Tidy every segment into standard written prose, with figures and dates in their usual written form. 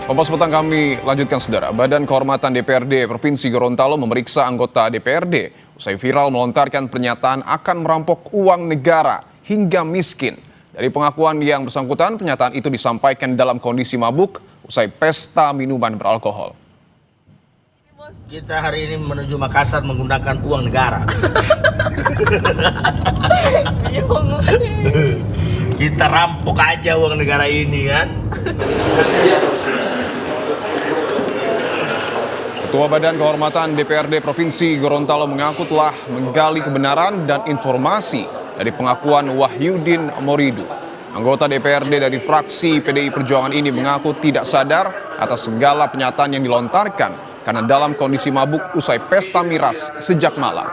Kompas Petang kami lanjutkan saudara. Badan Kehormatan DPRD Provinsi Gorontalo memeriksa anggota DPRD usai viral melontarkan pernyataan akan merampok uang negara hingga miskin. Dari pengakuan yang bersangkutan, pernyataan itu disampaikan dalam kondisi mabuk usai pesta minuman beralkohol. Kita hari ini menuju Makassar menggunakan uang negara. Kita rampok aja uang negara ini kan. Ketua Badan Kehormatan DPRD Provinsi Gorontalo mengaku telah menggali kebenaran dan informasi dari pengakuan Wahyudin Moridu. Anggota DPRD dari fraksi PDI Perjuangan ini mengaku tidak sadar atas segala pernyataan yang dilontarkan karena dalam kondisi mabuk usai pesta miras sejak malam.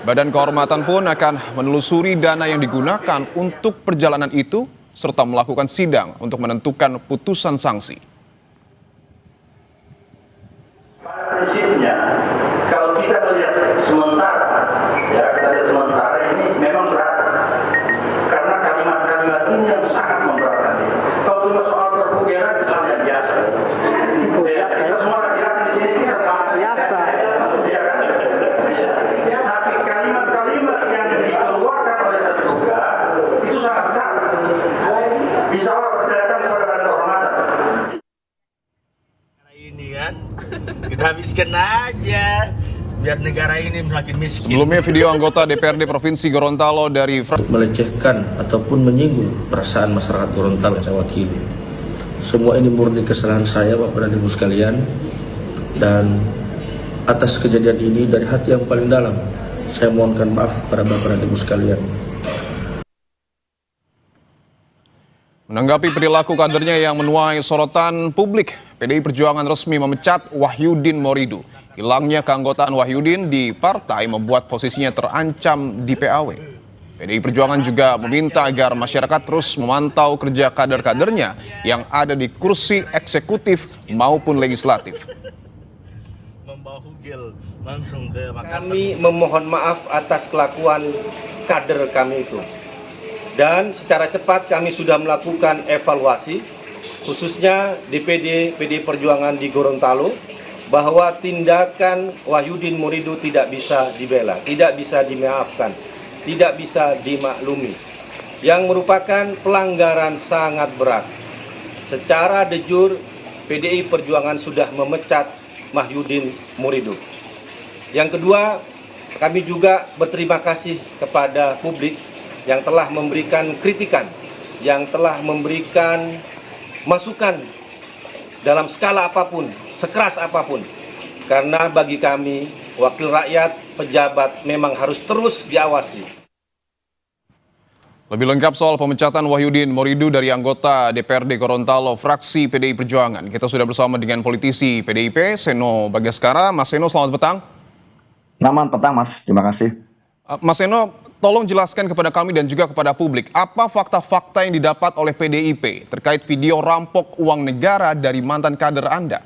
Badan Kehormatan pun akan menelusuri dana yang digunakan untuk perjalanan itu serta melakukan sidang untuk menentukan putusan sanksi. Prinsipnya, kalau kita melihat sementara, ya kita lihat sementara ini memang berat, karena kalimat-kalimat ini yang sangat memberatkan. Kalau cuma soal perbudakan hal yang biasa. Ya, kita semua laki-laki di sini kita biasa. Ya kan? Ya. Tapi kalimat-kalimat yang dikeluarkan oleh terduga itu sangat berat. Insya Allah percayakan kepada Badan Kehormatan. Ini kan, kita habiskan aja biar negara ini makin miskin. Sebelumnya video anggota DPRD Provinsi Gorontalo dari melecehkan ataupun menyinggung perasaan masyarakat Gorontalo yang saya wakili. Semua ini murni kesalahan saya, Bapak dan Ibu sekalian, dan atas kejadian ini dari hati yang paling dalam saya mohonkan maaf kepada Bapak dan Ibu sekalian. Menanggapi perilaku kadernya yang menuai sorotan publik, PDI Perjuangan resmi memecat Wahyudin Moridu. Hilangnya keanggotaan Wahyudin di partai membuat posisinya terancam di PAW. PDI Perjuangan juga meminta agar masyarakat terus memantau kerja kader-kadernya yang ada di kursi eksekutif maupun legislatif. Membawa Hugel langsung ke Makassar. Kami memohon maaf atas kelakuan kader kami itu. Dan secara cepat kami sudah melakukan evaluasi, khususnya DPD PDI Perjuangan di Gorontalo, bahwa tindakan Wahyudin Moridu tidak bisa dibela, tidak bisa dimaafkan, tidak bisa dimaklumi, yang merupakan pelanggaran sangat berat. Secara de jure, PDI Perjuangan sudah memecat Wahyudin Moridu. Yang kedua, kami juga berterima kasih kepada publik yang telah memberikan kritikan, yang telah memberikan masukan dalam skala apapun, sekeras apapun. Karena bagi kami, wakil rakyat, pejabat memang harus terus diawasi. Lebih lengkap soal pemecatan Wahyudin Moridu dari anggota DPRD Gorontalo fraksi PDI Perjuangan. Kita sudah bersama dengan politisi PDIP, Seno Bagaskara. Mas Seno, selamat petang. Selamat petang, Mas. Terima kasih. Mas Seno, tolong jelaskan kepada kami dan juga kepada publik, apa fakta-fakta yang didapat oleh PDIP terkait video rampok uang negara dari mantan kader Anda?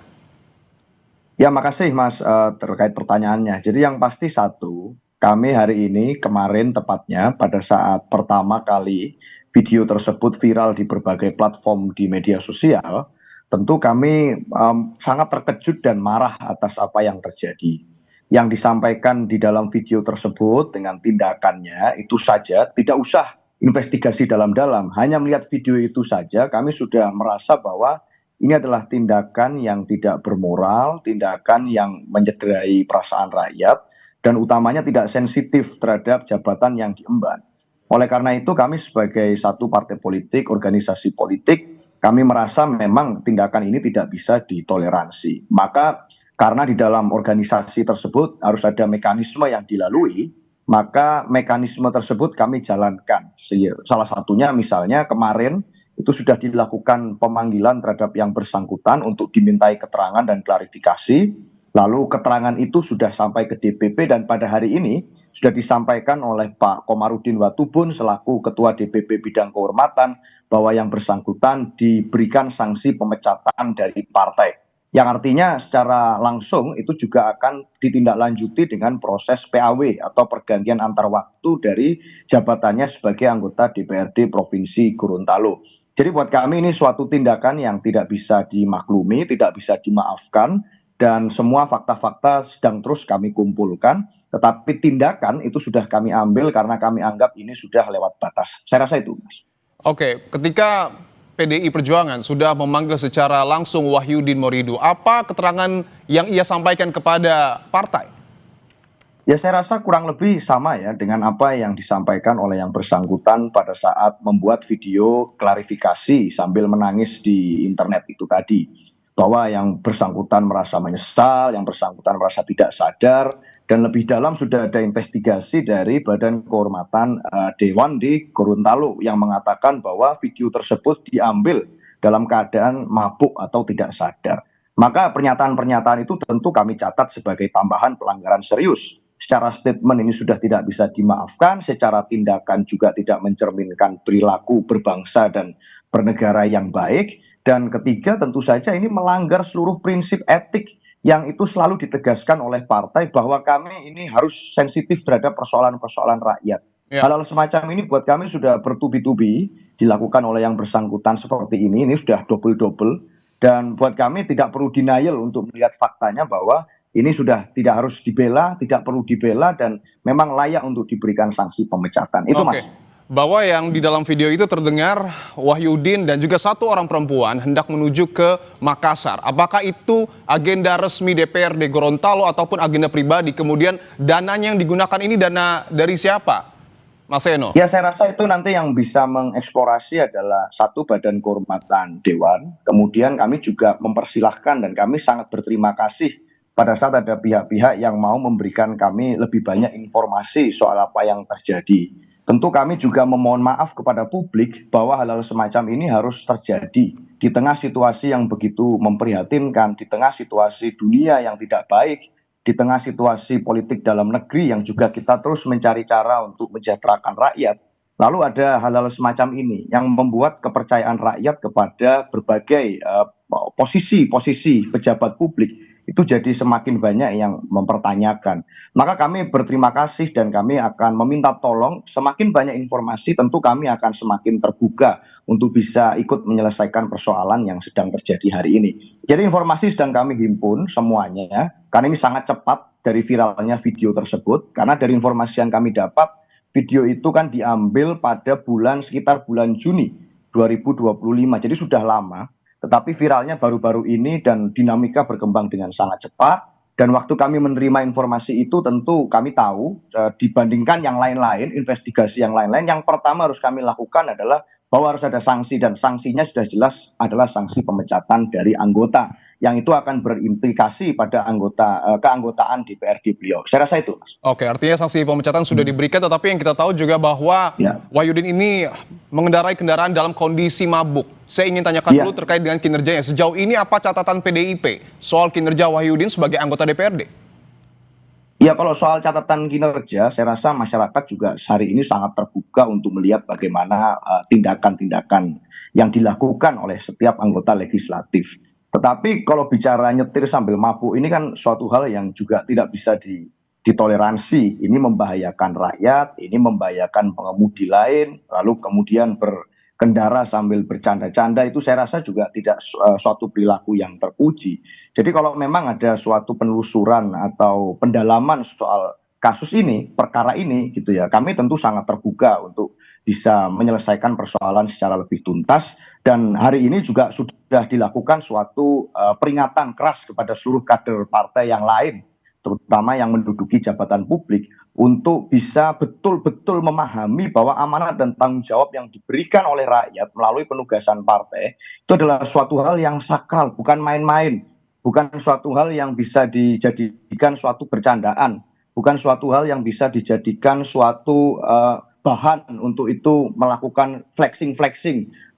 Ya, makasih Mas terkait pertanyaannya. Jadi yang pasti satu, kami hari ini kemarin tepatnya pada saat pertama kali video tersebut viral di berbagai platform di media sosial, tentu kami sangat terkejut dan marah atas apa yang terjadi. Yang disampaikan di dalam video tersebut dengan tindakannya itu saja, tidak usah investigasi dalam-dalam, hanya melihat video itu saja kami sudah merasa bahwa ini adalah tindakan yang tidak bermoral, tindakan yang mencederai perasaan rakyat, dan utamanya tidak sensitif terhadap jabatan yang diemban. Oleh karena itu kami sebagai satu partai politik, organisasi politik, kami merasa memang tindakan ini tidak bisa ditoleransi. Maka karena di dalam organisasi tersebut harus ada mekanisme yang dilalui, maka mekanisme tersebut kami jalankan. Salah satunya misalnya kemarin itu sudah dilakukan pemanggilan terhadap yang bersangkutan untuk dimintai keterangan dan klarifikasi. Lalu keterangan itu sudah sampai ke DPP dan pada hari ini sudah disampaikan oleh Pak Komarudin Watubun selaku Ketua DPP Bidang Kehormatan bahwa yang bersangkutan diberikan sanksi pemecatan dari partai. Yang artinya secara langsung itu juga akan ditindaklanjuti dengan proses PAW atau pergantian antar waktu dari jabatannya sebagai anggota DPRD Provinsi Gorontalo. Jadi buat kami ini suatu tindakan yang tidak bisa dimaklumi, tidak bisa dimaafkan, dan semua fakta-fakta sedang terus kami kumpulkan, tetapi tindakan itu sudah kami ambil karena kami anggap ini sudah lewat batas. Saya rasa itu, Mas. Oke, ketika PDI Perjuangan sudah memanggil secara langsung Wahyudin Morido, apa keterangan yang ia sampaikan kepada partai? Ya saya rasa kurang lebih sama ya dengan apa yang disampaikan oleh yang bersangkutan pada saat membuat video klarifikasi sambil menangis di internet itu tadi. Bahwa yang bersangkutan merasa menyesal, yang bersangkutan merasa tidak sadar, dan lebih dalam sudah ada investigasi dari Badan Kehormatan Dewan di Gorontalo yang mengatakan bahwa video tersebut diambil dalam keadaan mabuk atau tidak sadar. Maka pernyataan-pernyataan itu tentu kami catat sebagai tambahan pelanggaran serius. Secara statement ini sudah tidak bisa dimaafkan, secara tindakan juga tidak mencerminkan perilaku berbangsa dan bernegara yang baik. Dan ketiga tentu saja ini melanggar seluruh prinsip etik yang itu selalu ditegaskan oleh partai bahwa kami ini harus sensitif terhadap persoalan-persoalan rakyat. Ya. Hal-hal semacam ini buat kami sudah bertubi-tubi dilakukan oleh yang bersangkutan seperti ini sudah double-double. Dan buat kami tidak perlu denial untuk melihat faktanya bahwa ini sudah tidak harus dibela, tidak perlu dibela, dan memang layak untuk diberikan sanksi pemecatan. Itu Oke. Mas. Bahwa yang di dalam video itu terdengar Wahyudin dan juga satu orang perempuan hendak menuju ke Makassar. Apakah itu agenda resmi DPRD Gorontalo ataupun agenda pribadi? Kemudian dananya yang digunakan ini dana dari siapa, Mas Eno? Ya saya rasa itu nanti yang bisa mengeksplorasi adalah satu Badan Kehormatan Dewan. Kemudian kami juga mempersilahkan dan kami sangat berterima kasih pada saat ada pihak-pihak yang mau memberikan kami lebih banyak informasi soal apa yang terjadi. Tentu kami juga memohon maaf kepada publik bahwa hal-hal semacam ini harus terjadi di tengah situasi yang begitu memprihatinkan, di tengah situasi dunia yang tidak baik, di tengah situasi politik dalam negeri yang juga kita terus mencari cara untuk mensejahterakan rakyat. Lalu ada hal-hal semacam ini yang membuat kepercayaan rakyat kepada berbagai posisi-posisi pejabat publik itu jadi semakin banyak yang mempertanyakan. Maka kami berterima kasih dan kami akan meminta tolong semakin banyak informasi tentu kami akan semakin terbuka untuk bisa ikut menyelesaikan persoalan yang sedang terjadi hari ini. Jadi informasi sedang kami himpun semuanya karena ini sangat cepat dari viralnya video tersebut karena dari informasi yang kami dapat video itu kan diambil pada sekitar bulan Juni 2025 jadi sudah lama. Tetapi viralnya baru-baru ini dan dinamika berkembang dengan sangat cepat. Dan waktu kami menerima informasi itu tentu kami tahu dibandingkan yang lain-lain, investigasi yang lain-lain, yang pertama harus kami lakukan adalah bahwa harus ada sanksi dan sanksinya sudah jelas adalah sanksi pemecatan dari anggota yang itu akan berimplikasi pada keanggotaan DPRD beliau. Saya rasa itu, Mas. Oke, artinya sanksi pemecatan sudah diberikan, tetapi yang kita tahu juga bahwa Wahyudin ini mengendarai kendaraan dalam kondisi mabuk. Saya ingin tanyakan dulu terkait dengan kinerjanya. Sejauh ini apa catatan PDIP soal kinerja Wahyudin sebagai anggota DPRD? Ya, kalau soal catatan kinerja, saya rasa masyarakat juga hari ini sangat terbuka untuk melihat bagaimana tindakan-tindakan yang dilakukan oleh setiap anggota legislatif. Tetapi kalau bicara nyetir sambil mabuk ini kan suatu hal yang juga tidak bisa ditoleransi. Ini membahayakan rakyat, ini membahayakan pengemudi lain, lalu kemudian berkendara sambil bercanda-canda itu saya rasa juga tidak suatu perilaku yang terpuji. Jadi kalau memang ada suatu penelusuran atau pendalaman soal kasus ini, perkara ini gitu ya, kami tentu sangat terbuka untuk bisa menyelesaikan persoalan secara lebih tuntas. Dan hari ini juga sudah dilakukan suatu peringatan keras kepada seluruh kader partai yang lain, terutama yang menduduki jabatan publik, untuk bisa betul-betul memahami bahwa amanat dan tanggung jawab yang diberikan oleh rakyat melalui penugasan partai itu adalah suatu hal yang sakral, bukan main-main, bukan suatu hal yang bisa dijadikan suatu bercandaan, bukan suatu hal yang bisa dijadikan suatu bahan untuk itu melakukan flexing,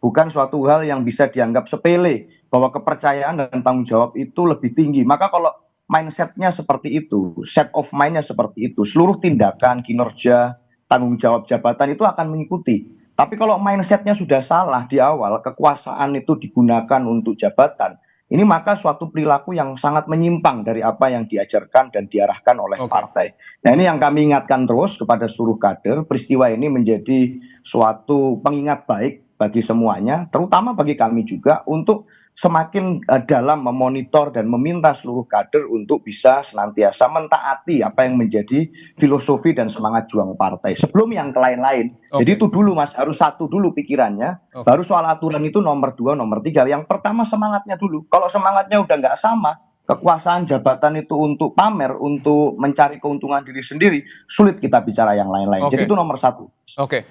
bukan suatu hal yang bisa dianggap sepele, bahwa kepercayaan dan tanggung jawab itu lebih tinggi. Maka kalau mindsetnya seperti itu, set of mindnya seperti itu, seluruh tindakan, kinerja, tanggung jawab jabatan itu akan mengikuti. Tapi kalau mindsetnya sudah salah di awal, kekuasaan itu digunakan untuk jabatan, ini maka suatu perilaku yang sangat menyimpang dari apa yang diajarkan dan diarahkan oleh partai. Nah ini yang kami ingatkan terus kepada seluruh kader, peristiwa ini menjadi suatu pengingat baik bagi semuanya, terutama bagi kami juga untuk semakin dalam memonitor dan meminta seluruh kader untuk bisa senantiasa mentaati apa yang menjadi filosofi dan semangat juang partai sebelum yang lain-lain. Jadi itu dulu Mas, harus satu dulu pikirannya, baru soal aturan itu nomor 2, nomor 3. Yang pertama semangatnya dulu. Kalau semangatnya udah nggak sama, kekuasaan jabatan itu untuk pamer, untuk mencari keuntungan diri sendiri, sulit kita bicara yang lain-lain. Jadi itu nomor 1.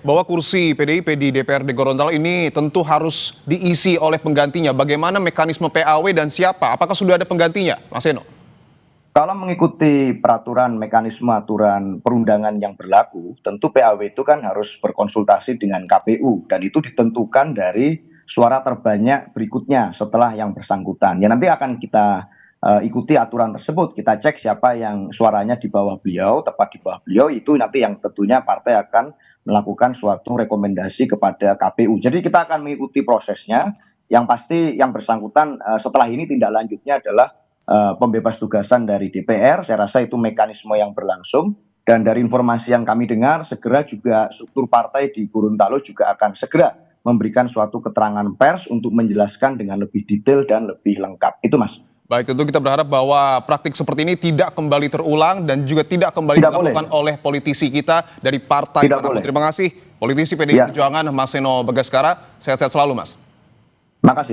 Bahwa kursi PDIP di DPRD Gorontalo ini tentu harus diisi oleh penggantinya. Bagaimana mekanisme PAW dan siapa? Apakah sudah ada penggantinya, Mas Eno? Kalau mengikuti peraturan mekanisme aturan perundangan yang berlaku, tentu PAW itu kan harus berkonsultasi dengan KPU dan itu ditentukan dari suara terbanyak berikutnya setelah yang bersangkutan. Ya nanti akan kita ikuti aturan tersebut, kita cek siapa yang suaranya di bawah beliau, tepat di bawah beliau, itu nanti yang tentunya partai akan melakukan suatu rekomendasi kepada KPU. Jadi kita akan mengikuti prosesnya, yang pasti yang bersangkutan setelah ini tindak lanjutnya adalah pembebas tugasan dari DPR. Saya rasa itu mekanisme yang berlangsung, dan dari informasi yang kami dengar, segera juga struktur partai di Gorontalo juga akan segera memberikan suatu keterangan pers untuk menjelaskan dengan lebih detail dan lebih lengkap. Itu Mas. Baik, tentu kita berharap bahwa praktik seperti ini tidak kembali terulang dan juga tidak kembali dilakukan oleh politisi kita dari partai manapun. Terima kasih politisi PDI Perjuangan Mas Seno Bagaskara. Sehat-sehat selalu Mas. Makasih.